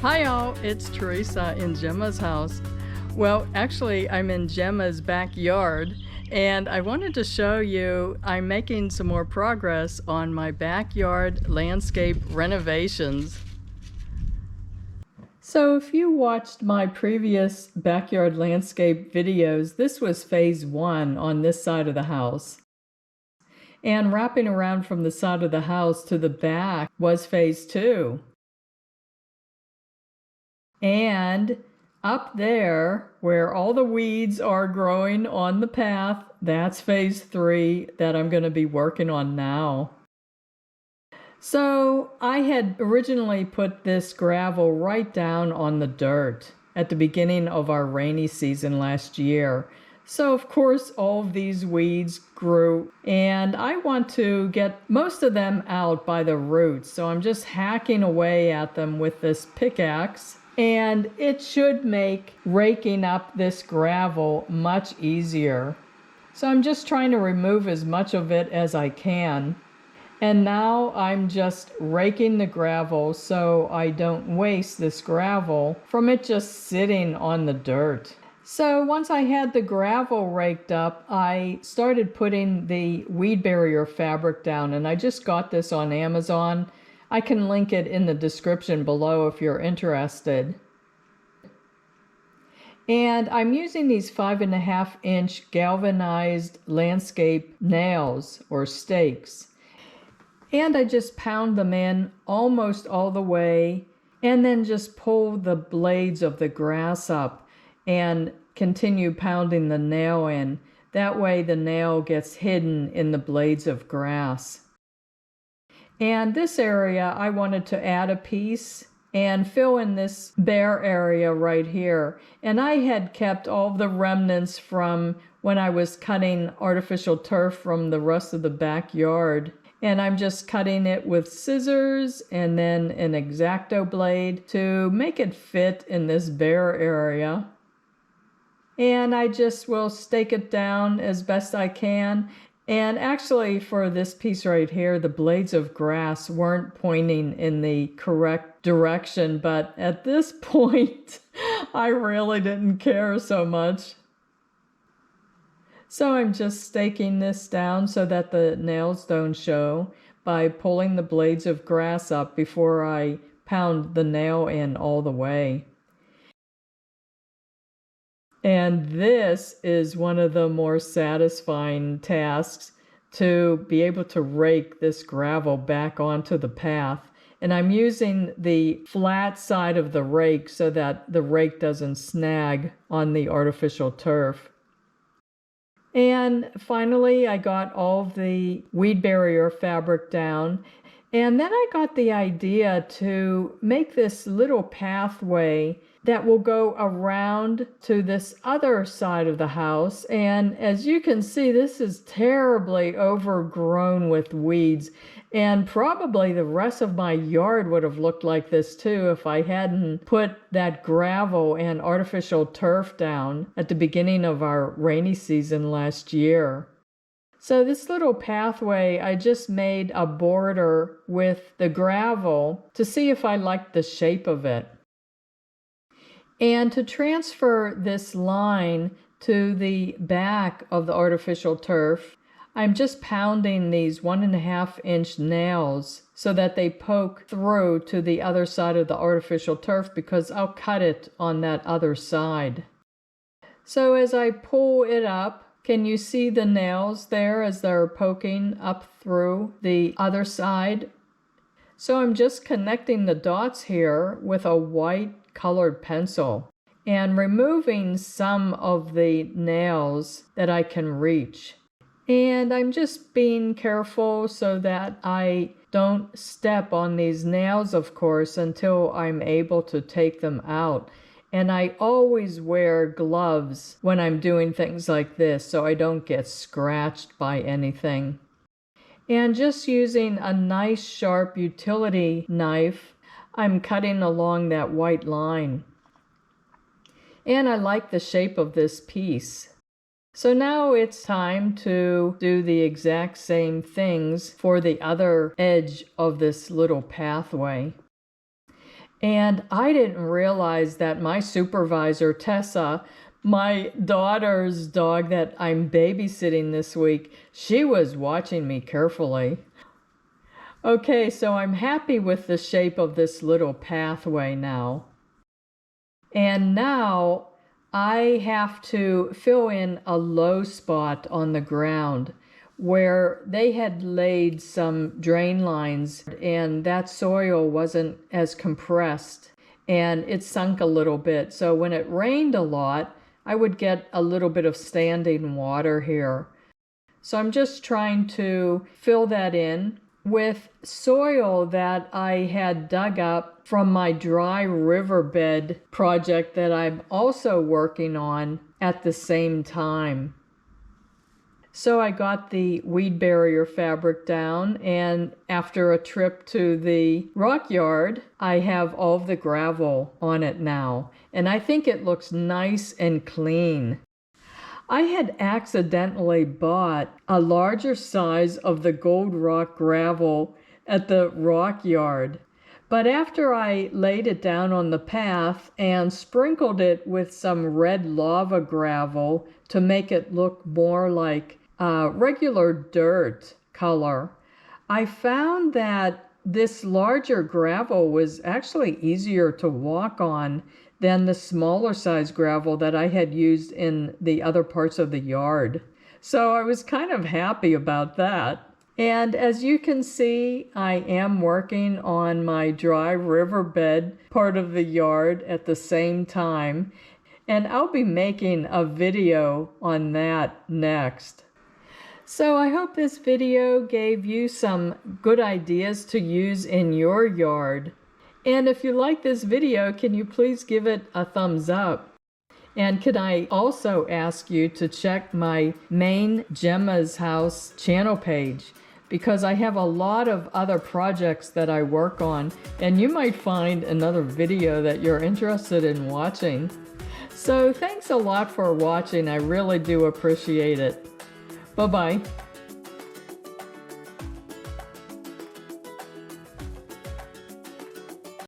Hi all, it's Teresa in Gemma's house. Well, actually, I'm in Gemma's backyard, and I wanted to show you I'm making some more progress on my backyard landscape renovations. So if you watched my previous backyard landscape videos, this was phase 1 on this side of the house. And wrapping around from the side of the house to the back was phase 2. And up there, where all the weeds are growing on the path, that's phase 3 that I'm going to be working on now. So I had originally put this gravel right down on the dirt at the beginning of our rainy season last year. So of course all of these weeds grew, and I want to get most of them out by the roots. So I'm just hacking away at them with this pickaxe, and it should make raking up this gravel much easier. So I'm just trying to remove as much of it as I can. And now I'm just raking the gravel so I don't waste this gravel from it just sitting on the dirt. So once I had the gravel raked up, I started putting the weed barrier fabric down, and I just got this on Amazon. I can link it in the description below if you're interested. And I'm using these 5.5-inch galvanized landscape nails or stakes. And I just pound them in almost all the way, and then just pull the blades of the grass up and continue pounding the nail in. That way the nail gets hidden in the blades of grass. And this area, I wanted to add a piece and fill in this bare area right here. And I had kept all the remnants from when I was cutting artificial turf from the rest of the backyard. And I'm just cutting it with scissors and then an X-Acto blade to make it fit in this bare area. And I just will stake it down as best I can. And actually for this piece right here, the blades of grass weren't pointing in the correct direction, but at this point, I really didn't care so much. So I'm just staking this down so that the nails don't show by pulling the blades of grass up before I pound the nail in all the way. And this is one of the more satisfying tasks, to be able to rake this gravel back onto the path. And I'm using the flat side of the rake so that the rake doesn't snag on the artificial turf. And finally, I got all of the weed barrier fabric down. And then I got the idea to make this little pathway that will go around to this other side of the house. And as you can see, this is terribly overgrown with weeds. And probably the rest of my yard would have looked like this too if I hadn't put that gravel and artificial turf down at the beginning of our rainy season last year. So this little pathway, I just made a border with the gravel to see if I liked the shape of it. And to transfer this line to the back of the artificial turf, I'm just pounding these 1.5-inch nails so that they poke through to the other side of the artificial turf, because I'll cut it on that other side. So as I pull it up, can you see the nails there as they're poking up through the other side? So I'm just connecting the dots here with a white colored pencil and removing some of the nails that I can reach. And I'm just being careful so that I don't step on these nails, of course, until I'm able to take them out. And I always wear gloves when I'm doing things like this so I don't get scratched by anything. And just using a nice sharp utility knife, I'm cutting along that white line. And I like the shape of this piece. So now it's time to do the exact same things for the other edge of this little pathway. And I didn't realize that my supervisor, Tessa, my daughter's dog that I'm babysitting this week, she was watching me carefully. Okay, so I'm happy with the shape of this little pathway now. And now I have to fill in a low spot on the ground where they had laid some drain lines and that soil wasn't as compressed and it sunk a little bit. So when it rained a lot, I would get a little bit of standing water here. So I'm just trying to fill that in with soil that I had dug up from my dry riverbed project that I'm also working on at the same time. So I got the weed barrier fabric down, and after a trip to the rock yard, I have all of the gravel on it now, and I think it looks nice and clean. I had accidentally bought a larger size of the gold rock gravel at the rock yard, but after I laid it down on the path and sprinkled it with some red lava gravel to make it look more like regular dirt color, I found that this larger gravel was actually easier to walk on than the smaller size gravel that I had used in the other parts of the yard. So I was kind of happy about that. And as you can see, I am working on my dry riverbed part of the yard at the same time, and I'll be making a video on that next. So I hope this video gave you some good ideas to use in your yard. And if you like this video, can you please give it a thumbs up? And can I also ask you to check my main Gemma's House channel page, because I have a lot of other projects that I work on, and you might find another video that you're interested in watching. So thanks a lot for watching. I really do appreciate it. Bye-bye.